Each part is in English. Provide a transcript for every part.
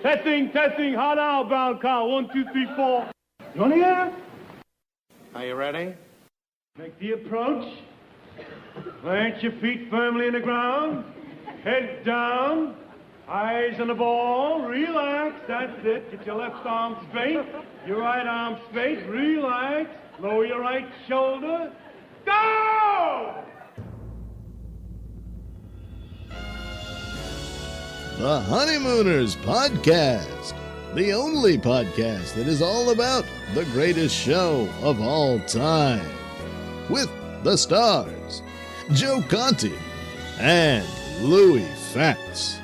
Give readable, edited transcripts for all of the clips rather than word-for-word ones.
Testing, hot outbound call. 1, 2, 3, 4. You want to hear? Are you ready? Make the approach. Plant your feet firmly in the ground. Head down. Eyes on the ball. Relax. That's it. Get your left arm straight. Your right arm straight. Relax. Lower your right shoulder. Go! The Honeymooners Podcast, the only podcast that is all about the greatest show of all time. With the stars, Joe Conti and Louis Fatts.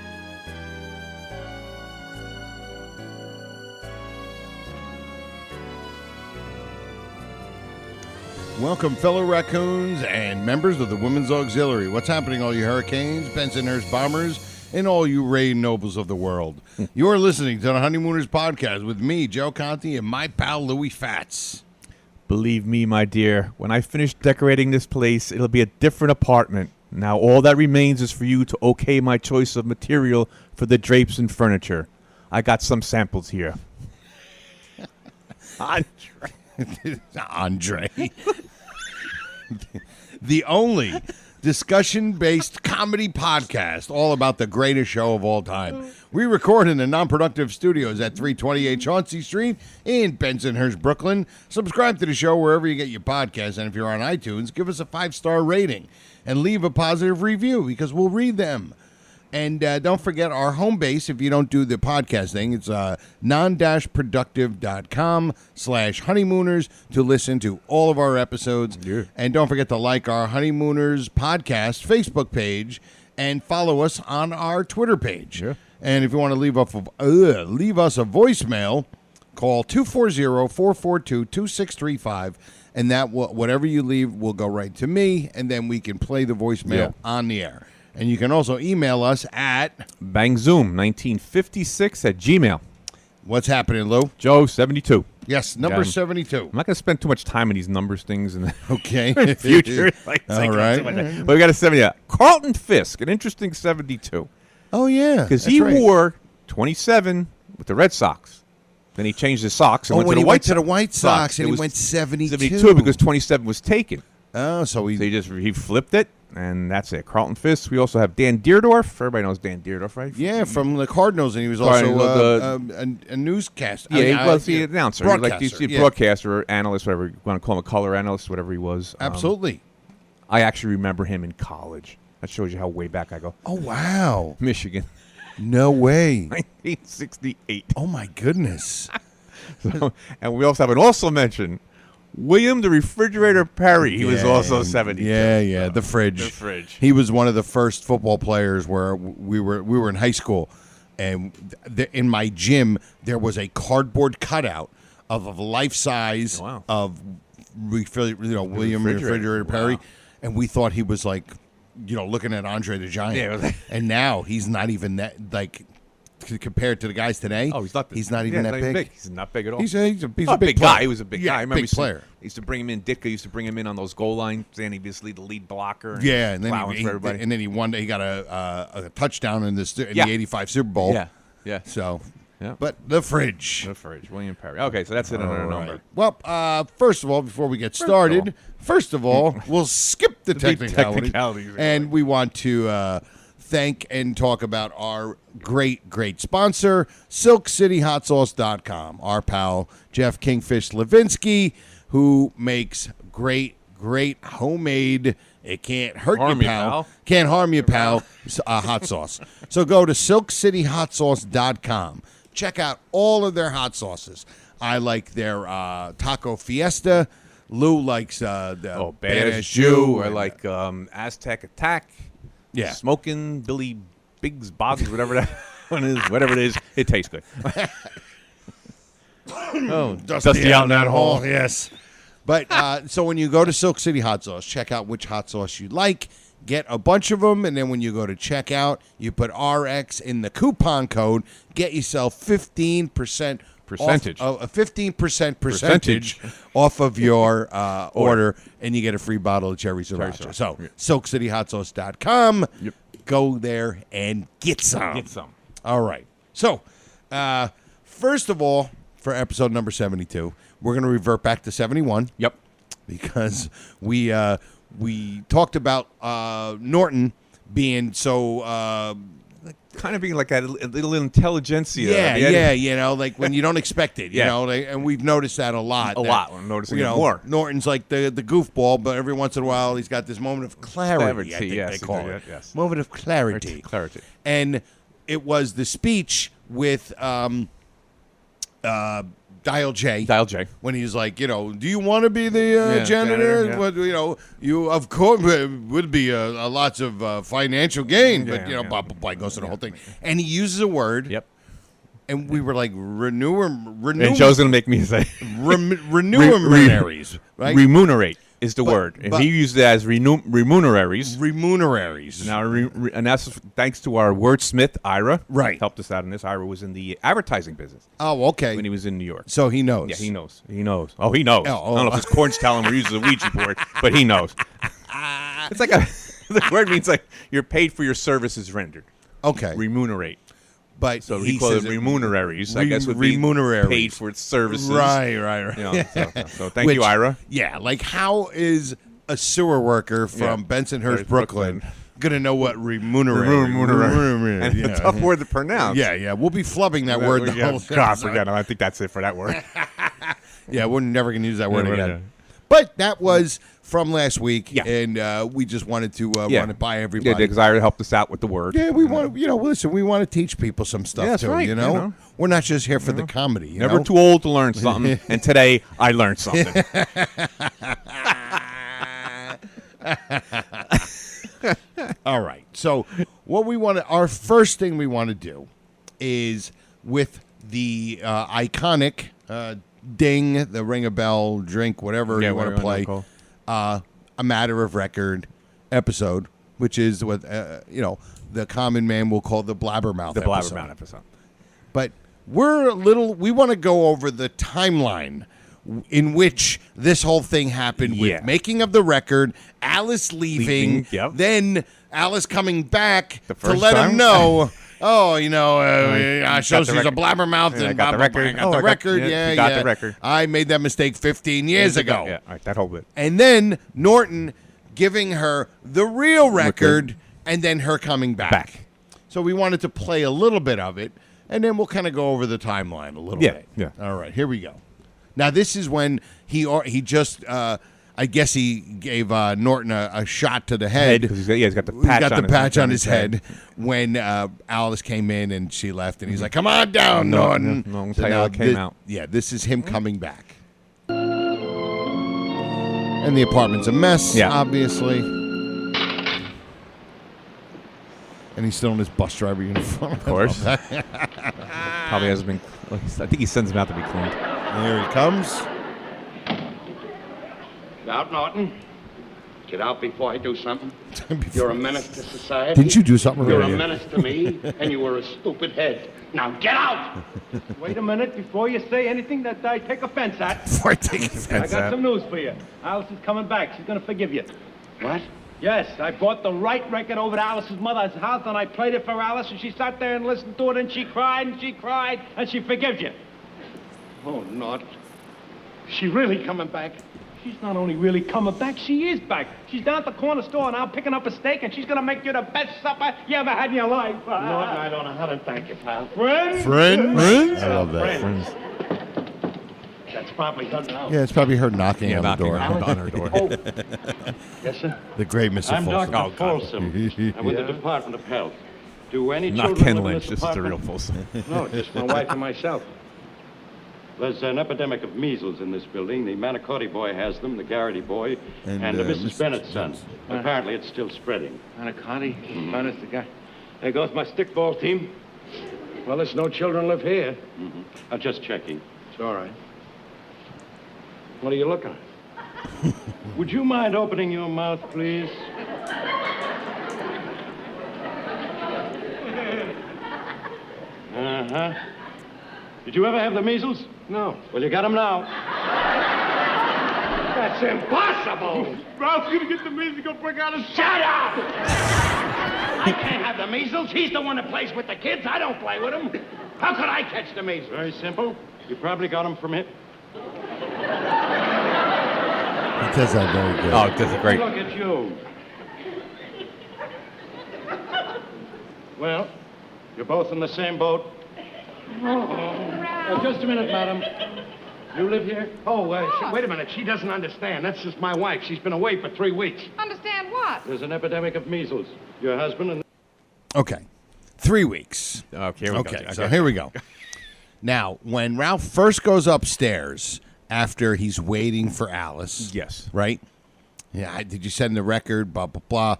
Welcome, fellow raccoons and members of the Women's Auxiliary. What's happening, all you Hurricanes, Bensonhurst Bombers, and all you Ray Nobles of the world? You are listening to the Honeymooners Podcast with me, Joe Conti, and my pal Louis Fatts. Believe me, my dear, when I finish decorating this place, it'll be a different apartment. Now, all that remains is for you to okay my choice of material for the drapes and furniture. I got some samples here. Andre. The only discussion-based comedy podcast all about the greatest show of all time. We record in the Non-Productive Studios at 328 Chauncey Street in Bensonhurst, Brooklyn. Subscribe to the show wherever you get your podcasts, and if you're on iTunes, give us a 5-star rating and leave a positive review because we'll read them. And don't forget our home base if you don't do the podcast thing. It's Non-Productive.com/honeymooners to listen to all of our episodes. Yeah. And don't forget to like our Honeymooners podcast Facebook page and follow us on our Twitter page. Yeah. And if you want to leave us a voicemail, call 240-442-2635. And that whatever you leave will go right to me, and then we can play the voicemail on the air. And you can also email us at bangzoom1956@gmail. What's happening, Lou? Joe, 72. Yes, number 72. I'm not going to spend too much time on these numbers things in the future. All right. But we got a 70. Carlton Fisk, an interesting 72. Oh, yeah. Because he wore 27 with the Red Sox. Then he changed his socks and went to the White Sox. To the White Sox, and he went 72. 72 because 27 was taken. Oh, so he flipped it. And that's it. Carlton Fisk. We also have Dan Deerdorf. Everybody knows Dan Deerdorf, right? Yeah, from the Cardinals, and he was also a newscaster. Yeah, he was the announcer. Broadcaster. He was broadcaster or analyst, whatever you want to call him, a color analyst, whatever he was. Absolutely. I actually remember him in college. That shows you how way back I go. Oh, wow. Michigan. No way. 1968. Oh, my goodness. And we also have an also mention. William the Refrigerator Perry. He was also 72. Yeah, the fridge. The fridge. He was one of the first football players where we were in high school, and in my gym there was a cardboard cutout of a life size of William Refrigerator Perry, and we thought he was like, looking at Andre the Giant. And now he's not even that compared to the guys today. Oh, he's not even that big. He's not big at all. He's a big guy. He was a big guy. I remember big player. He used to bring him in. Ditka used to bring him in on those goal lines, and he'd be the lead blocker. And and then for everybody. And then he won. He got a touchdown in the '85 Super Bowl. Yeah. So, but the fridge, William Perry. Okay, so that's another number. Well, first of all, before we get started, we'll skip the technicalities, and we want to thank and talk about our great sponsor, SilkCityHotSauce.com. Our pal Jeff Kingfish Levinsky, who makes great homemade. It can't hurt you, pal. Can't harm you, pal. Hot sauce. So go to SilkCityHotSauce.com. Check out all of their hot sauces. I like their Taco Fiesta. Lou likes the Badass Jew. I like Aztec Attack. Yeah. Smoking Billy Biggs Boggs, whatever that one is. Whatever it is, it tastes good. Dusty out in that hole. Yes. But so when you go to Silk City Hot Sauce, check out which hot sauce you like. Get a bunch of them, and then when you go to checkout, you put RX in the coupon code. Get yourself 15% percentage. A 15% percentage off of your order, and you get a free bottle of cherry sriracha. So, SilkCityHotSauce.com. Yep. Go there and get some. Get some. All right. So, First of all, for episode number 72, we're going to revert back to 71. Yep. Because we talked about Norton being so Kind of being like a little intelligentsia. yeah, you know, like when you don't expect it, you know, and we've noticed that a lot. We're noticing it more. Norton's like the goofball, but every once in a while he's got this moment of clarity. I think they call it. Yes. Moment of clarity. And it was the speech with Dial J. When he's like, you know, do you want to be the janitor? Yeah. Well, you know, you of course would be a lots of financial gain, but you know, blah, blah, blah, goes to the whole thing, and he uses a word. Yep. And we were like, renew. And Joe's gonna make me say remuneraries, right? Remunerate is the word, and he used it as remuneraries. Remuneraries. Now, and that's thanks to our wordsmith Ira. Right. Helped us out in this. Ira was in the advertising business. Oh, okay. When he was in New York. So he knows. Yeah, he knows. He knows. Oh, he knows. Oh. I don't know if his corn's telling him we're using a Ouija board, but he knows. It's like the word means like you're paid for your services rendered. Okay. Remunerate. But So he calls it remuneraries. I guess would be remuneraries. paid for its services. Right. You know, so thank you, Ira. Yeah, like how is a sewer worker from Bensonhurst, Brooklyn, gonna know what remunerary? And a tough word to pronounce. Yeah. We'll be flubbing that word the whole God, forget it. I think that's it for that word. Yeah, we're never gonna use that word again. Yeah. But that was from last week, Yeah. and we just wanted to run it by everybody. Yeah, because Ira helped us out with the word. Yeah, we want to, listen, we want to teach people some stuff, Yeah, that's too, right, you know? We're not just here for the comedy, you Never know? too old to learn something, and today I learned something. All right. So our first thing we want to do is with the iconic ding, the ring a bell, drink, whatever you want to play, a matter of record episode, which is what, the common man will call the blabbermouth episode. But we want to go over the timeline in which this whole thing happened with making of the record, Alice leaving, then Alice coming back to let him know, I show she's a blabbermouth and I got the record. I got the record. Got the record. I made that mistake 15 years ago. Yeah, all right, that whole bit. And then Norton giving her the real record and then her coming back. So we wanted to play a little bit of it, and then we'll kind of go over the timeline a little bit. Yeah. All right, here we go. Now, this is when he just, I guess he gave Norton a shot to the head. He's got the patch, on his head when Alice came in and she left, and he's like, "Come on down, Norton." No, so now came out. Yeah, this is him coming back. And the apartment's a mess, obviously. And he's still in his bus driver uniform. Of course. Probably hasn't been. I think he sends him out to be cleaned. Here he comes. Get out, Norton. Get out before I do something. You're a menace to society. Didn't you do something You're earlier? a menace to me, and you were a stupid head. Now get out! Wait a minute before you say anything that I take offense at. Before I take offense I got some news for you. Alice is coming back. She's going to forgive you. What? Yes, I brought the right record over to Alice's mother's house, and I played it for Alice, and she sat there and listened to it, and she cried, and she cried, and she forgives you. Oh, Norton. She really coming back? She's not only really coming back, she is back. She's down at the corner store now picking up a steak, and she's going to make you the best supper you ever had in your life. Norton, I don't know how to thank you, pal. Friends? I love that. Friends. That's probably her now. Yeah, it's probably her knocking on the door. on her door. Oh. Yes, sir? The great Mr. I'm Folsom. Dr. Folsom. I'm with the Department of Health. Do any Not children Ken live in Lynch. This is the real department? Folsom. No, just my wife and myself. There's an epidemic of measles in this building. The Manicotti boy has them, the Garrity boy, and Mrs. Bennett's son. Apparently, it's still spreading. Manicotti, Bennett's the guy. There goes my stickball team. Well, there's no children live here. I'm just checking. It's all right. What are you looking at? Would you mind opening your mouth, please? Uh-huh. Did you ever have the measles? No. Well, you got them now. That's impossible! Ralph's gonna get the musical break out of Shut up! I can't have the measles. He's the one that plays with the kids. I don't play with them. How could I catch the measles? Very simple. You probably got them from him. He does that very good. Oh, it does it great. Look at you. Well, you're both in the same boat. Just a minute, madam. You live here? Wait a minute. She doesn't understand. That's just my wife. She's been away for 3 weeks. Understand what? There's an epidemic of measles. Your husband and... Okay. 3 weeks. Okay, here we go. Okay, so here we go. Now, when Ralph first goes upstairs after he's waiting for Alice. Yes. Right? Yeah, did you send the record? Blah, blah, blah.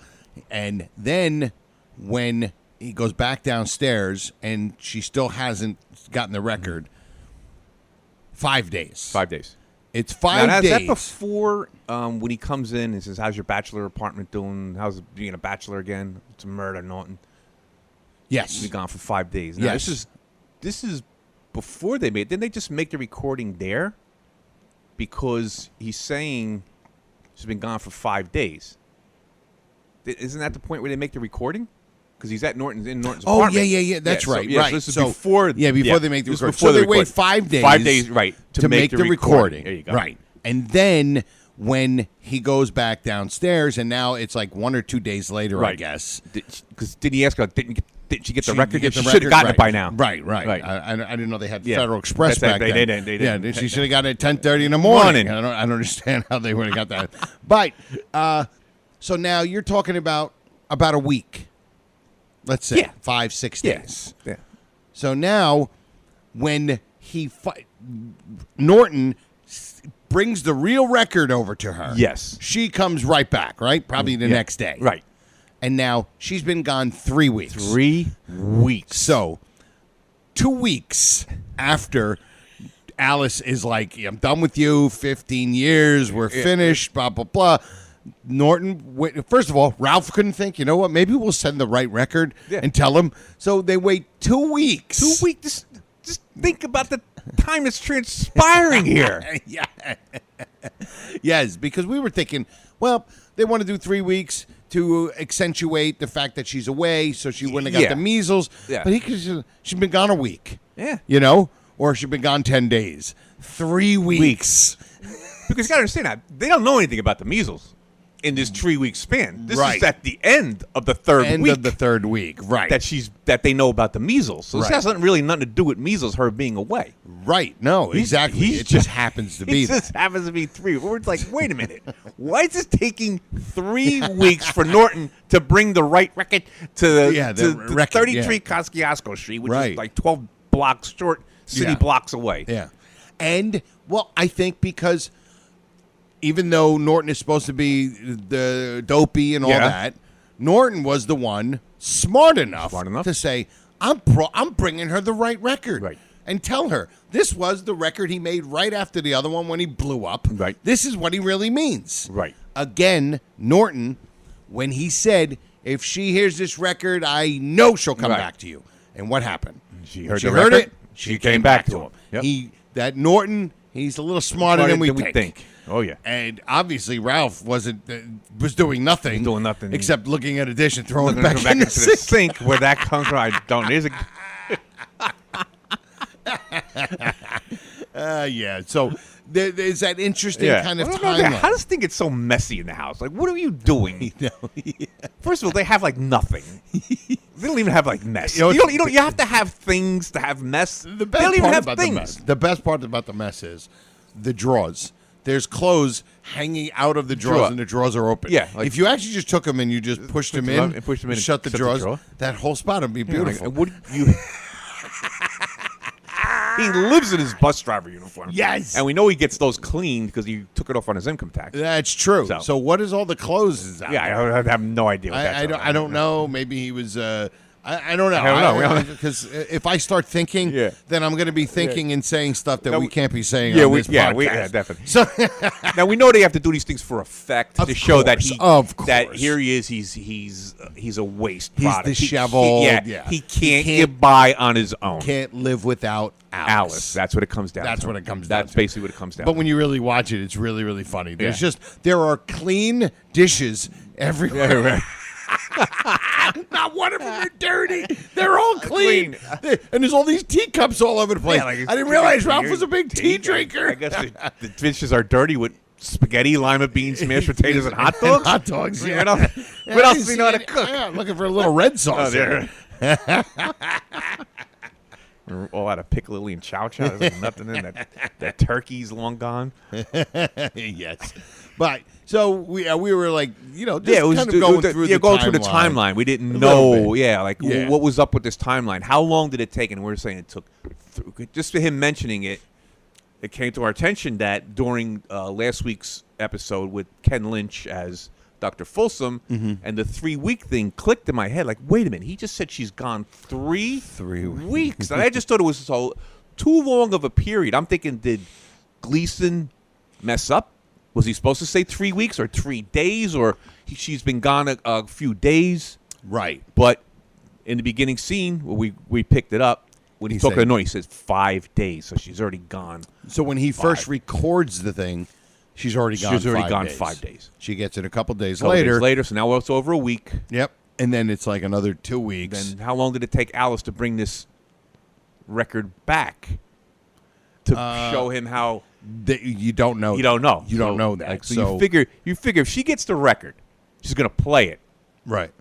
And then when he goes back downstairs and she still hasn't gotten the record, 5 days. 5 days. It's 5 now, days. Is that before when he comes in and says, how's your bachelor apartment doing? How's being a bachelor again? It's a murder, Norton. Yes. He's been gone for 5 days. Now, Yes. This is before they made. Didn't they just make the recording there? Because he's saying she's been gone for 5 days. Isn't that the point where they make the recording? Because he's at Norton's apartment. Yeah. That's right. So, right. So this is before. Yeah, before they make the this is recording. before So the they wait recording. 5 days. 5 days, right, to make the recording. There you go. Right. And then when he goes back downstairs, and now it's like 1 or 2 days later, I guess. Because did he ask her, didn't she get the She record? get the She should have record? gotten Right. it by now. Right. Right. I didn't know they had Yeah. Federal Express That's back it. then. They didn't. Yeah, she should have got it at 10:30 in the morning. I don't understand how they would have got that. But so now you're talking about a week. Let's say 5, 6 days. Yeah. So now, when Norton brings the real record over to her, Yes. she comes right back, right? Probably the next day. Right. And now she's been gone 3 weeks. 3 weeks. So, 2 weeks after Alice is like, I'm done with you, 15 years, we're finished, blah, blah, blah. Norton, first of all, Ralph couldn't think, you know what, maybe we'll send the right record and tell him. So they wait 2 weeks. 2 weeks? Just think about the time that's transpiring here. Yeah. Yes, because we were thinking, well, they want to do 3 weeks to accentuate the fact that she's away so she wouldn't have got the measles. Yeah. But she's been gone a week. Yeah. You know? Or she's been gone 10 days. 3 weeks. Because you got to understand that they don't know anything about the measles in this 3 week span. This is at the end of the third week. End of the third week, right. That they know about the measles. So this Right. has really nothing to do with measles, her being away. Right. No, exactly. It just happens to be It just happens to be 3. We're like, wait a minute. Why is this taking 3 weeks for Norton to bring the right record to the record, 33 Kosciuszko Street, which is like 12 blocks short, city blocks away? Yeah. And, well, I think because even though Norton is supposed to be the dopey and all that, Norton was the one smart enough to say, I'm bringing her the right record. Right. And tell her, this was the record he made right after the other one when he blew up. Right. This is what he really means. Right. Again, Norton, when he said, if she hears this record, I know she'll come back to you. And what happened? She heard it. She came back to him. Yep. Norton, he's a little smarter than we think. Oh, yeah. And obviously, Ralph was doing nothing. Doing nothing. Except looking at a dish and throwing it Back back into the sink. sink where that comes from. I don't. There's a. Yeah. So there's that interesting kind of timeline. How does this thing get so messy in the house? Like, what are you doing? First of all, they have like nothing. They don't even have like mess. You have to have things to have mess. The they best don't even part have about things. the mess. The best part about the mess is the drawers. There's clothes hanging out of the drawers, and the drawers are open. Yeah, like- if you actually just took them and you just pushed them in, and shut the drawers, that whole spot would be beautiful. He lives in his bus driver uniform. Yes. And we know he gets those cleaned because he took it off on his income tax. That's true. So what is all the clothes? Is out there? I have no idea what that's I don't know. Maybe he was. I don't know. I don't know. Because if I start thinking, then I'm going to be thinking and saying stuff that we can't be saying on this podcast. Definitely. So now we know they have to do these things for effect to show that that here he is. He's a waste he's product. disheveled. He can't get by on his own. Can't live without Alice. That's what it comes down to. That's what it comes down to. That's basally what it comes down to. But when you really watch it, it's really, really funny. There are clean dishes everywhere. Yeah, right. Not one of them are dirty. They're all clean. And there's all these teacups all over the place. Yeah, like I didn't realize Ralph was a big tea drinker. I guess the dishes are dirty with spaghetti, lima beans, mashed potatoes, and hot dogs. And hot dogs, yeah. What else do you know how to cook? Yeah, I'm looking for a little red sauce. There. We're all out of piccalilli and chow chow. There's nothing in that. That turkey's long gone. Yes. But so we were like, just it was kind of going through the timeline. We didn't know, what was up with this timeline. How long did it take? And we were saying it took, just for him mentioning it, it came to our attention that during last week's episode with Ken Lynch as Dr. Folsom, and the 3-week thing clicked in my head. Like, wait a minute, he just said she's gone 3 weeks. And I just thought it was too long of a period. I'm thinking, did Gleason mess up? Was he supposed to say 3 weeks or 3 days, or she's been gone a few days? Right. But in the beginning scene, where we picked it up, when he's talking to Noy, he says 5 days, so she's already gone. So when he first records the thing, she's already gone 5 days. She gets it a couple days later. later. So now it's over a week. Yep. And then it's like another 2 weeks. Then how long did it take Alice to bring this record back to show him how? You don't know. You don't know. You don't know that. So you figure if she gets the record, she's going to play it. Right.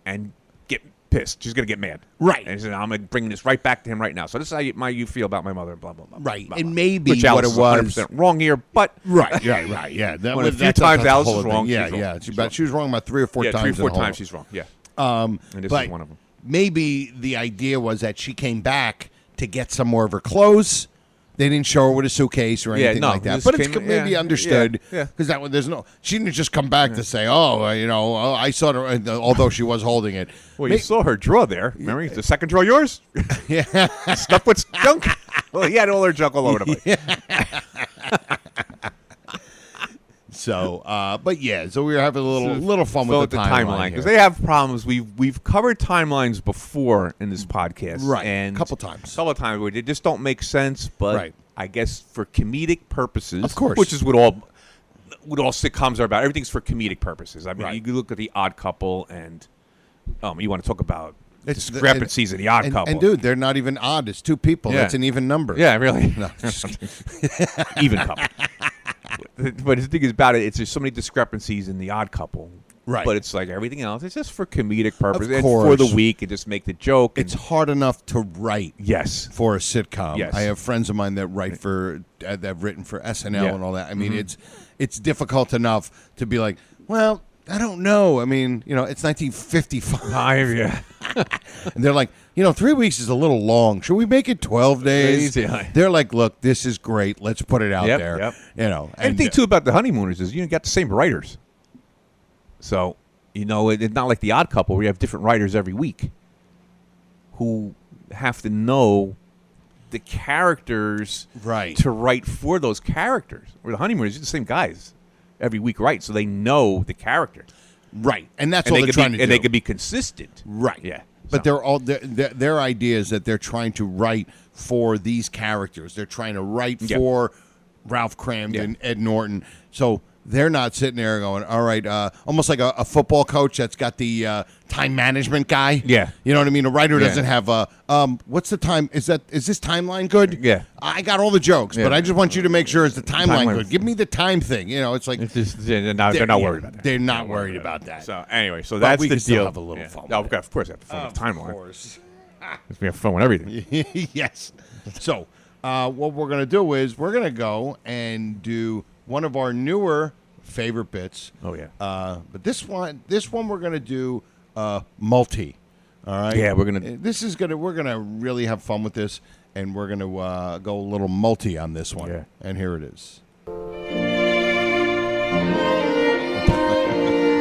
And get pissed. She's going to get mad. Right. And he said, I'm going to bring this right back to him right now. So this is how you feel about my mother, blah, blah, blah. Right. Blah, and blah. maybe Which what Alice it was. is 100% wrong here, but. Right. Yeah. A few times Alice is wrong. Yeah. She was wrong about 3 or 4 times. 3 or 4 times she's wrong. Yeah. And this is one of them. Maybe the idea was that she came back to get some more of her clothes. They didn't show her with a suitcase or anything like that. But it's maybe understood because she didn't just come back to say, I saw her, although she was holding it. Well, you saw her drawer there. Remember, the second drawer yours? Yeah. Stuff with junk? Well, he had all her junk all over the place. So, so we were having a little fun with the timeline because they have problems. We've covered timelines before in this podcast, right? And a couple of times where they just don't make sense. But I guess for comedic purposes, of course, which is what all sitcoms are about. Everything's for comedic purposes. I mean, you look at The Odd Couple, and you want to talk about discrepancies in The Odd Couple. And dude, they're not even odd. It's 2 people. That's an even number. Yeah, really. No, even couple. But the thing is about it, there's so many discrepancies in The Odd Couple. Right. But it's like everything else. It's just for comedic purposes. Of course. And for the week and just make the joke. It's hard enough to write for a sitcom. Yes. I have friends of mine that write that have written for SNL and all that. I mean, it's difficult enough to be like, well, I don't know. I mean, it's 1955. Yeah. And they're like, 3 weeks is a little long. Should we make it 12 days? Yeah. They're like, look, this is great. Let's put it out there. Yep. And the thing, too, about the Honeymooners is you got the same writers. So, it's not like The Odd Couple where you have different writers every week who have to know the characters to write for those characters. Where the Honeymooners, are the same guys every week, right? So they know the characters. Right. And that's all they're trying to do. And they can be consistent. Right. Yeah. But they're all their idea is that they're trying to write for these characters. They're trying to write for Ralph Cramden, Ed Norton. So they're not sitting there going, all right, almost like a football coach that's got the time management guy. Yeah. You know what I mean? A writer doesn't have what's the time? Is this timeline good? Yeah. I got all the jokes, but I just want you to make sure is the timeline good. Give me the time thing. It's like they're not worried about that. They're not worried about that. So anyway, that's we the can still deal. have a little fun. Of course, have fun with the timeline. Of course. We have fun with everything. Yes. So what we're going to do is we're going to go and do one of our newer favorite bits. Oh, yeah. But this one we're going to do multi. All right? Yeah, we're going to really have fun with this, and we're going to go a little multi on this one. Yeah. And here it is.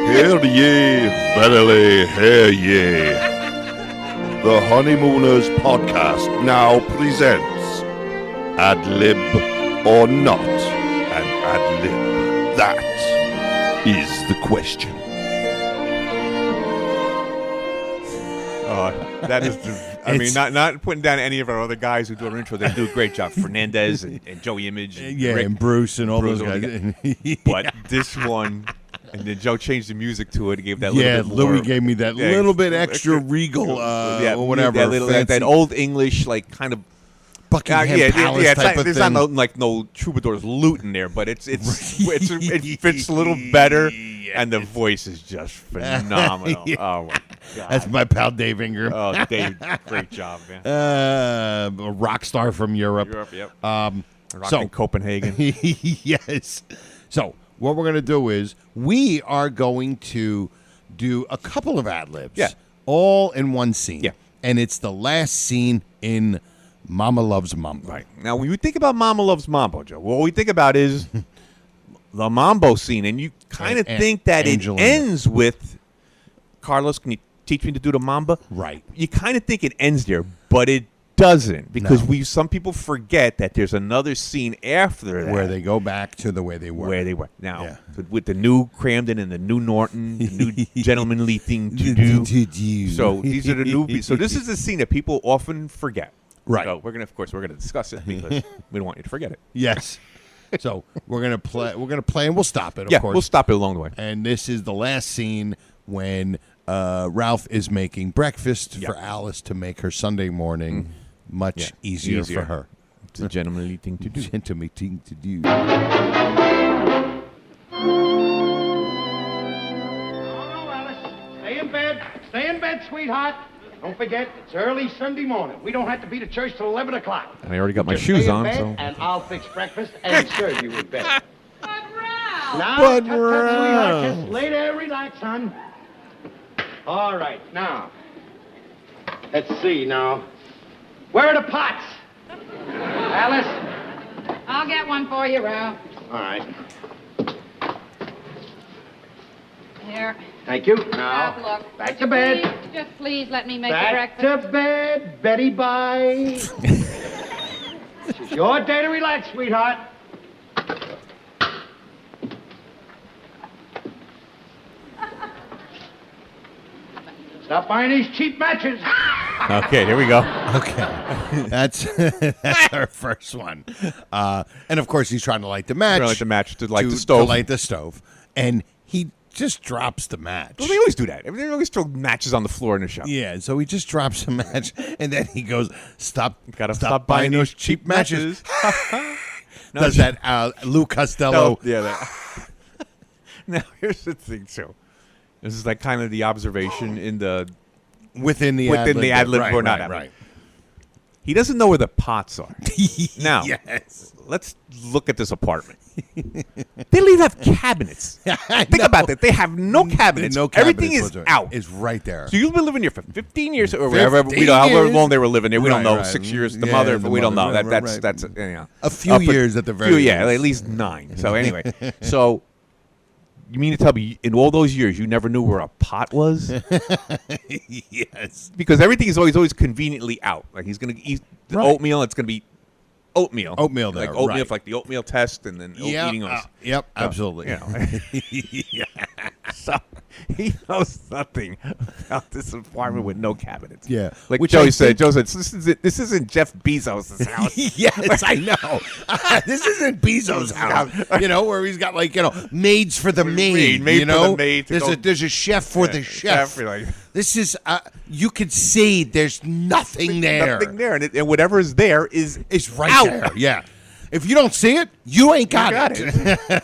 Hear ye, verily hear ye. The Honeymooners podcast now presents Ad Lib or Not an Ad Lib. That is the question. That is I mean, not putting down any of our other guys who do our intro. They do a great job. Fernandez and Joey Image. And Rick, and Bruce and all Bruce those guys. But this one And then Joe changed the music to it. He gave that little bit more. Louis gave me that little bit extra regal, or whatever. That old English, like kind of Buckingham Palace type of there's thing. not no troubadour's lute in there, but it fits a little better, and the voice is just phenomenal. Oh my God, that's my pal Dave Ingram. Oh, Dave, great job, man. A rock star from Europe. Yep. Rock in Copenhagen. Yes. So what we're going to do is we are going to do a couple of ad-libs. Yeah. All in one scene. Yeah. And it's the last scene in Mama Loves Mambo. Right. Now, when you think about Mama Loves Mambo, Joe, what we think about is the Mambo scene, and you kind of think that Angelina. it ends with, Carlos, can you teach me to do the Mamba? Right. You kind of think it ends there, but it doesn't, because some people forget that there's another scene after that Where they go back to the way they were. Now, with the new Cramden and the new Norton, the new gentlemanly thing to do. So these are the new. So this is the scene that people often forget. Right. So we're gonna discuss it because we don't want you to forget it. Yes. So we're gonna play. And we'll stop it. Of course. We'll stop it along the way. And this is the last scene when Ralph is making breakfast for Alice to make her Sunday morning much easier for her. It's a gentlemanly thing to do. Gentlemanly thing to do. No, Alice. Stay in bed. Stay in bed, sweetheart. Don't forget, it's early Sunday morning. We don't have to be to church till 11 o'clock. And I already got my Just shoes stay in on, bed, so. and I'll fix breakfast and serve you with bed. But Ralph! Now, But tut, tut, sweetheart, Ralph. just lay there, relax, son. All right, now. Let's see, now. Where are the pots? Alice? I'll get one for you, Ralph. All right. Here. Thank you. Ralph, Now, look. back Would to you bed. Just please let me make the Back breakfast. to bed, Betty Bye. This is your day to relax, sweetheart. Stop buying these cheap matches. Okay, here we go. Okay. That's our first one. And of course, he's trying to light the match. To light the stove. To light the stove. And he just drops the match. Well, they always do that. They always throw matches on the floor in the shop. Yeah, so he just drops the match, and then he goes, stop buying those these cheap matches. No, Does that Lou Costello. Now, here's the thing, too. This is like kind of the observation in the Within the ad lib right, or not. right. He doesn't know where the pots are. Now, Yes. let's look at this apartment. They don't even have cabinets. Think about that. They have no cabinets. No Everything cabinets is whatsoever. out. It's right there. So you've been living here for 15 years or 15 however years. long they were living there. We don't know. Right. 6 years. The Yeah, mother, the we don't know. mother. Right. That's anyhow. A few years at the very yeah, least. at least 9. So anyway, so you mean to tell me in all those years you never knew where a pot was? Yes. Because everything is always conveniently out. Like he's going to eat the oatmeal. It's going to be oatmeal. Oatmeal there, like oatmeal right. for like the oatmeal test, and then eating those. Yep, absolutely. You know. So he knows nothing about this apartment with no cabinets. Yeah. Like Which Joey I said, think- this isn't Jeff Bezos' house. Yes, I know. This isn't Bezos' house, where he's got maids for the maid. Maid for the maid to There's a chef for the chef. This is you could see there's nothing there. Nothing there, and whatever is there is right out. there. Yeah. If you don't see it, you ain't got it.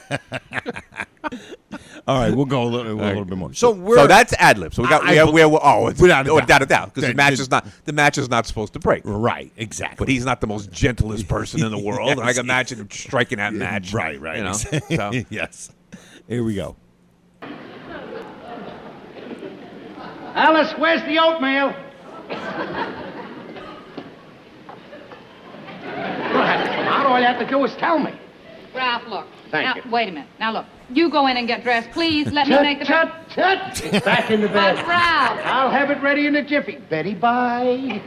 All right, we'll go a little bit more. So that's ad lib. So we got without a doubt, because the match is not supposed to break. Right, exactly. But he's not the most gentlest person in the world. Yes. I can imagine him striking that match. Right. So. Yes. Here we go. Alice, where's the oatmeal? Come on, all you have to do is tell me. Ralph, look. Thank now, you. Wait a minute. Now, look. You go in and get dressed. Please let me make the Tut. Back in the bed. But, Ralph. I'll have it ready in a jiffy. Betty, bye.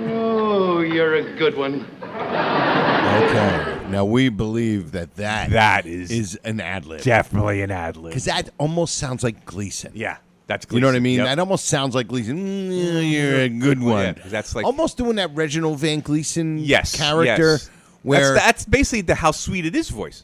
Oh, you're a good one. Okay. Now we believe that is an ad lib. Definitely an ad lib. Because that almost sounds like Gleason. Yeah, that's Gleason. You know what I mean? Yep. That almost sounds like Gleason. You're a good one. Yeah, that's like almost doing that Reginald Van Gleason yes character. Yes. Where that's basically how sweet it is voice.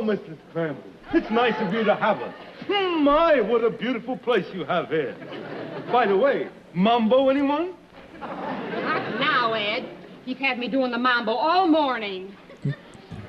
Oh, Mrs. Crampton, it's nice of you to have us. My, what a beautiful place you have here. By the way, mambo, anyone? Not now, Ed. You've had me doing the mambo all morning.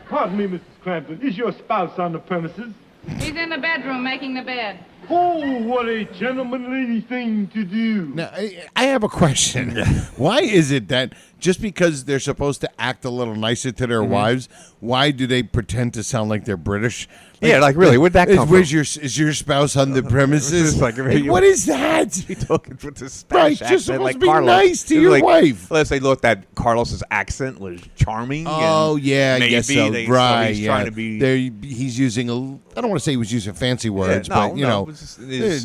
Pardon me, Mrs. Crampton. Is your spouse on the premises? He's in the bedroom making the bed. Oh, what a gentlemanly thing to do. Now, I have a question. Why is it that just because they're supposed to act a little nicer to their wives, why do they pretend to sound like they're British? Yeah, like really, where'd that come from? Is your spouse on the premises? Like, what is that? Be talking with this Right, Spanish just accent, supposed like to be Carlos. nice to It was your like, wife. Let's say, look, that Carlos's accent was charming. Oh, and yeah, I maybe guess so. they- Right, he's yeah. trying to be. He's using I don't want to say he was using fancy words, but,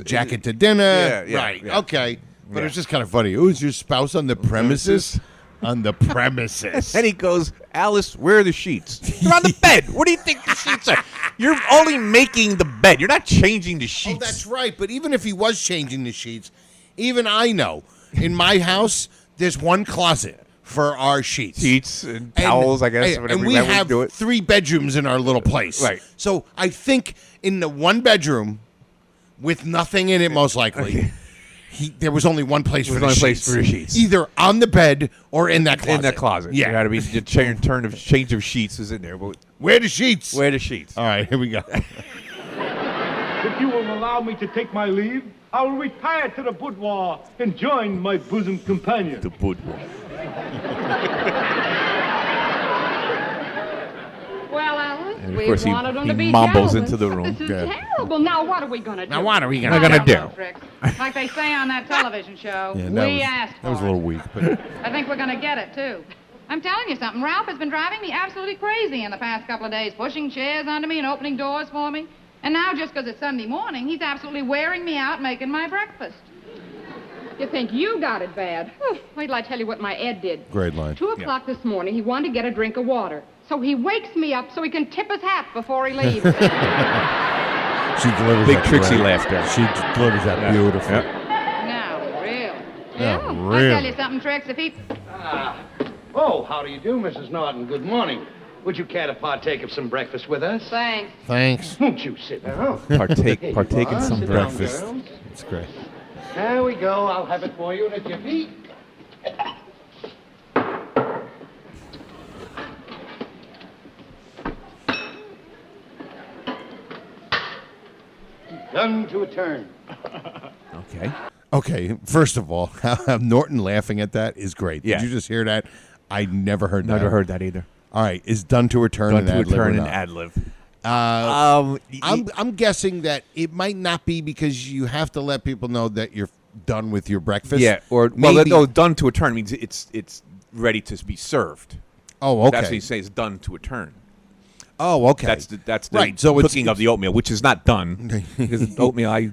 jacket to dinner. Yeah, right, yeah. okay. But Yeah. it's just kind of funny. Oh, is your spouse on the premises? On the premises. And he goes, Alice, where are the sheets? They're on the bed. What do you think the sheets are? You're only making the bed. You're not changing the sheets. Oh, that's right. But even if he was changing the sheets, even I know in my house there's one closet for our sheets. Sheets and towels, I guess. And we have do it. 3 bedrooms in our little place. Right. So I think in the 1 bedroom with nothing in it, most likely. Okay. There was only one place for the sheets. Either Either on the bed or in that closet. in that closet. Yeah. There got to be the change of sheets is in there. But Where the sheets? where are the sheets? All right, here we go. If you will allow me to take my leave, I will retire to the boudoir and join my bosom companion. The boudoir. Well, Alice, And of we course he- wanted them he to be mumbles jealous. into the room. This is Yeah. terrible. Now, what are we going to do? Now, what are we What going am I to gonna Don't do? know, Trix. Like they say on that television show, Yeah, we asked for that was a it. little weak. But I think we're going to get it, too. I'm telling you something. Ralph has been driving me absolutely crazy in the past couple of days, pushing chairs onto me and opening doors for me. And now, just because it's Sunday morning, he's absolutely wearing me out making my breakfast. You think you got it bad? Wait till I tell you what my Ed did. great line. 2 o'clock this morning, he wanted to get a drink of water. So he wakes me up so he can tip his hat before he leaves. She delivers Big that Trixie great. laughter. She delivers that beautifully. No, really. Yeah, I really. tell you something, Trix. If he... Oh, how do you do, Mrs. Norton? Good morning. Would you care to partake of some breakfast with us? Thanks. Thanks. Won't you sit down? Partake Here you in are. some Sit down, breakfast. girls. It's great. There we go. I'll have it for you and at your feet. Done to a turn. Okay. Okay, first of all, Norton laughing at that is great. Yeah. Did you just hear that? I never heard that. Never heard that either. All right, is done to return Done and to a ad-lib or turn and not? ad lib. I'm guessing that it might not be because you have to let people know that you're done with your breakfast. Yeah, or maybe. done to a turn means it's ready to be served. Oh, okay. That's what you say is done to a turn. Oh, okay. That's the right. So it's cooking of the oatmeal, which is not done because oatmeal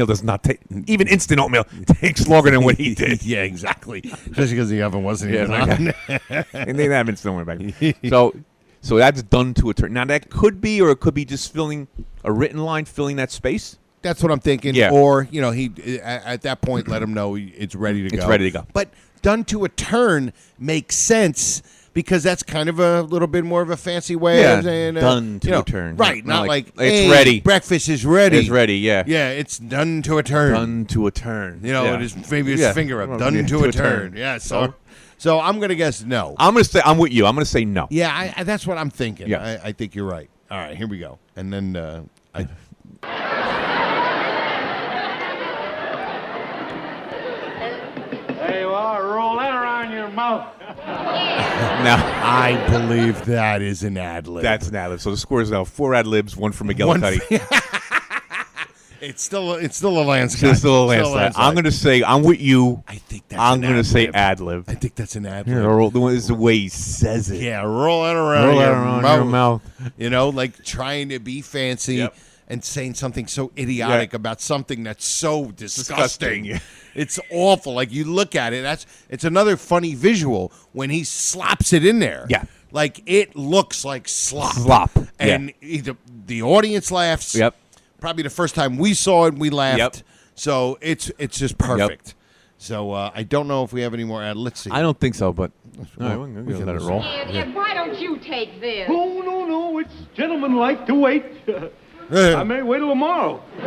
does not take even instant oatmeal takes longer than what he did. Yeah, exactly. Just because the oven wasn't even like on. and they didn't have instant oatmeal back then. So that's done to a turn. Now that could be, or it could be just filling a written line, filling that space. That's what I'm thinking. Yeah. Or, he at that point let him know it's ready to go. It's ready to go. But done to a turn makes sense because that's kind of a little bit more of a fancy way of saying done to a turn. Right, Not not like it's hey, ready. Breakfast is ready. It's ready, yeah. Yeah, it's done to a turn. Done to a turn. It is maybe his finger up. Done to a turn. Yeah, so I'm going to guess no. I'm with you. I'm gonna say no. Yeah, that's what I'm thinking. Yeah. I think you're right. All right, here we go. And then There you are. Roll that around your mouth. Now I believe that is an ad lib. that's an ad lib. So the score is now 4 ad libs, 1 for McGillicuddy. It's still a landslide. Just a little landslide. I'm gonna say I'm with you. I think that's I'm an gonna say ad-lib. ad lib. I think that's an ad Yeah, lib. this is the way he says it. Yeah, roll it around, Roll it your, around mouth. your mouth. Like trying to be fancy Yep. and saying something so idiotic Yeah. about something that's so disgusting. Yeah. It's awful. Like you look at it, it's another funny visual when he slops it in there. Yeah. Like it looks like slop. Slop. And either the audience laughs. Yep. Probably the first time we saw it, we laughed. Yep. So it's just perfect. So I don't know if we have any more. Let's see. I don't think so, but Well, all right, we we'll can let it listen. roll. Ed, Why don't you take this? Oh, no, it's gentlemanlike to wait. I may wait till tomorrow. Is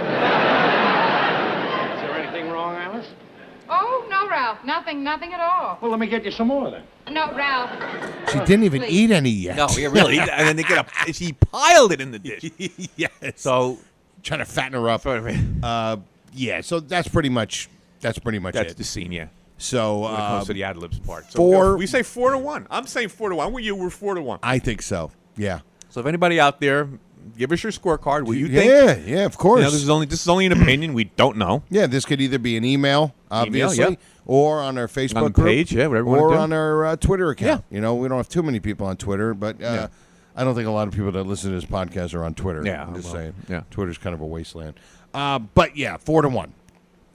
there anything wrong, Alice? Oh, no, Ralph. Nothing at all. Well, let me get you some more then. No, Ralph. She didn't even Please. eat any yet. No, yeah, really. And then they get she piled it in the dish. Yes. So Trying to fatten her up. Yeah. So that's pretty much that's it. the scene, yeah. So When it comes to the ad libs part. So 4 we say 4-1. I'm saying 4-1. We're 4-1. I think so. Yeah. So if anybody out there, give us your scorecard. What you think? Yeah, of course. You know, this is only an opinion. We don't know. Yeah, this could either be an email, obviously, yeah. or on our Facebook On the group, page, yeah, whatever you wanna or do. on our Twitter account. You know, we don't have too many people on Twitter, but I don't think a lot of people that listen to this podcast are on Twitter. Yeah, I'm just well, saying. yeah. Twitter's kind of a wasteland. But yeah, 4-1.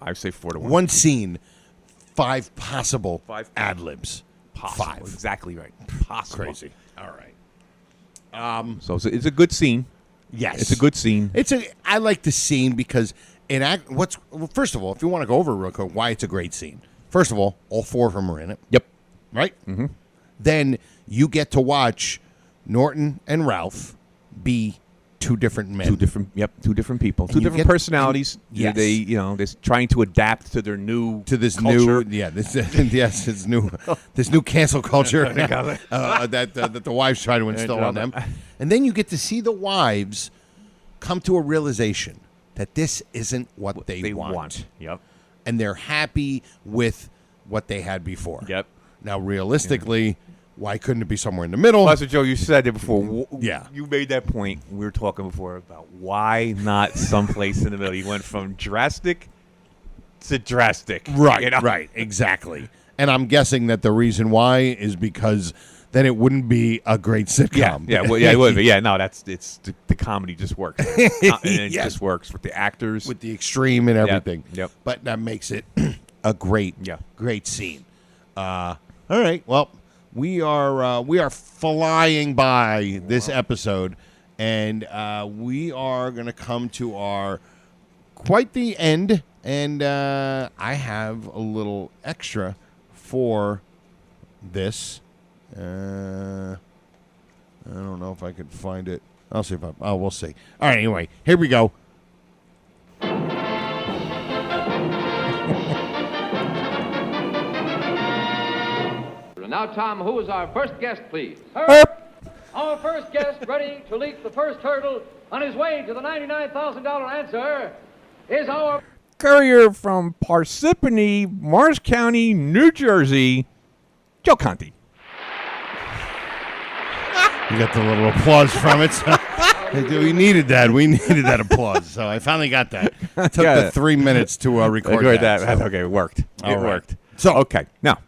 I say 4-1. One scene, 5 possible Five ad libs. Possible. 5. Exactly right. Possible. Crazy. All right. So it's a good scene. Yes, It's a good scene. I like the scene because first of all, if you want to go over real quick why it's a great scene. First of all 4 of them are in it. Yep. Right? Mm-hmm. Then you get to watch Norton and Ralph be 2 different men. Two different people. And 2 you different get- personalities. and- yes. They they're trying to adapt to their new this culture. this new cancel culture that the wives try to instill on them. And then you get to see the wives come to a realization that this isn't what they want. Yep. And they're happy with what they had before. Yep. Now, realistically, why couldn't it be somewhere in the middle? Well, that's what Joe, you said it before. Yeah. You made that point. We were talking before about why not someplace in the middle. You went from drastic to drastic. Right, you know? right, exactly. And I'm guessing that the reason why is because then it wouldn't be a great sitcom. Yeah, well, yeah, it would be. Yeah, no, it's the comedy just works. It Yes. just works with the actors. With the extreme and everything. Yep. But that makes it a great scene. All right, well, we are flying by this episode, and we are going to come to our quite the end, and I have a little extra for this. I don't know if I can find it. I'll see if we'll see. All right, anyway, here we go. And now, Tom, who is our first guest, please? Our first guest, ready to leap the first hurdle on his way to the $99,000 answer, is our Courier from Parsippany, Morris County, New Jersey, Joe Conti. You got the little applause from it. So we needed that. We needed that applause. So I finally got that. It took Got the it. 3 minutes to record that. That's so. okay, it worked. All It right. worked. So Okay, now,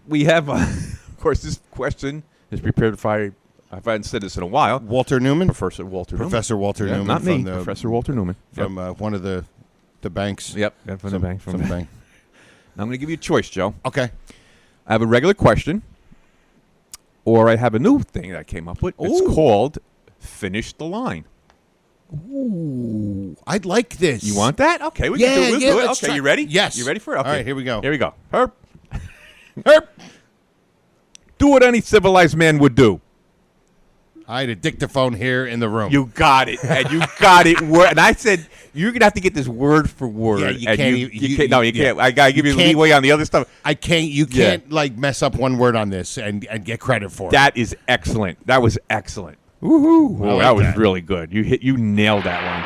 we have, of course, this question is prepared by, I haven't said this in a while, Walter Newman, Professor Walter Newman. Professor Walter Yeah, Newman, not me, from the, Professor Walter Newman. from one of the banks. Yep, from the bank. From the bank. I'm going to give you a choice, Joe. Okay. I have a regular question, or I have a new thing that I came up with. Ooh. It's called Finish the Line. Ooh, I'd like this. You want that? Okay, we can do it. We'll do it. let's Okay, try- you ready? Yes. You ready for it? Okay. All right, here we go. Here we go. Herp. Herp. Do what any civilized man would do. I had a dictaphone here in the room. You got it. And you got it. And I said, you're going to have to get this word for word. Yeah, you And can't You even- can't. No, you yeah. can't. I got to give you can't- leeway on the other stuff. I can't. You can't like mess up one word on this and get credit for it. That is excellent. That was excellent. Woohoo! Oh, that was really good. You nailed that one.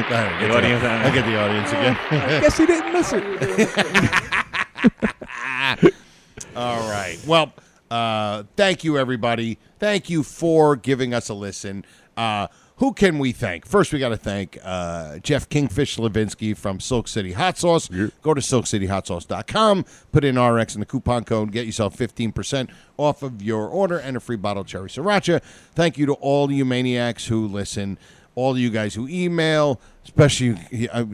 The audience- I get the audience again. I guess he didn't miss it. All right. Well, thank you, everybody. Thank you for giving us a listen. Who can we thank? First, we got to thank Jeff Kingfish Levinsky from Silk City Hot Sauce. Go to silkcityhotsauce.com, put in RX in the coupon code, get yourself 15% off of your order and a free bottle of cherry sriracha. Thank you to all you maniacs who listen, all you guys who email, especially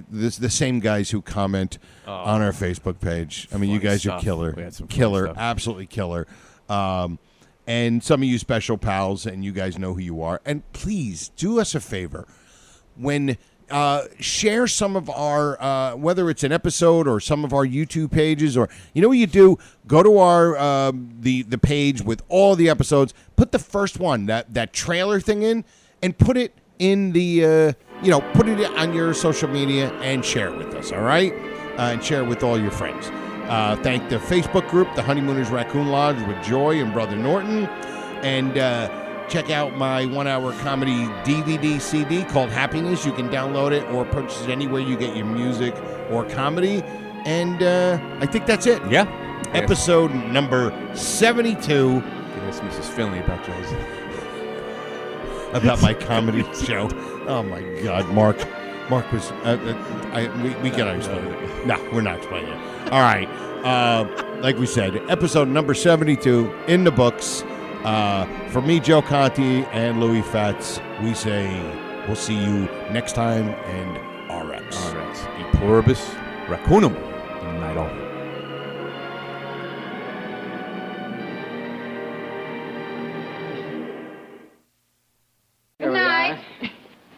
the same guys who comment on our Facebook page. I mean, you guys are stuff. killer. We had some funny Killer. stuff. Absolutely killer. And some of you special pals, and you guys know who you are. And please do us a favor. When share some of our, whether it's an episode or some of our YouTube pages, or you know what you do? Go to our the page with all the episodes. Put the first one, that trailer thing in, and put it in the put it on your social media and share it with us. All right, and share it with all your friends. Thank the Facebook group, the Honeymooners Raccoon Lodge with Joy and Brother Norton, and check out my 1-hour comedy DVD CD called Happiness. You can download it or purchase it anywhere you get your music or comedy. And I think that's it. Yeah. Episode number 72. Can ask Mrs. Finley about Joe's. About my comedy show. Oh, my God. Mark was... we cannot explain it. No, we're not explaining it. All right. Like we said, episode number 72 in the books. For me, Joe Conti, and Louis Fats, we say we'll see you next time, and RX. RX. E pluribus raccoonum. Night all. Good night.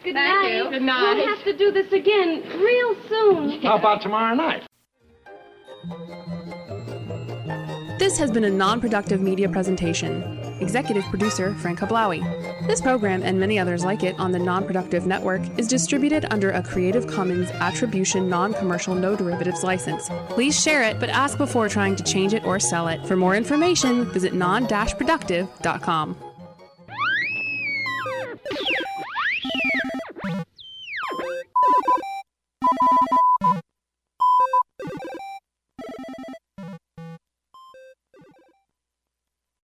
Good Thank night. you. Good night. We'll have to do this again real soon. How about tomorrow night? This has been a non-productive media presentation. Executive producer, Frank Hablawi. This program and many others like it on the Non-Productive Network is distributed under a Creative Commons Attribution Non-Commercial No Derivatives license. Please share it, but ask before trying to change it or sell it. For more information, visit non-productive.com.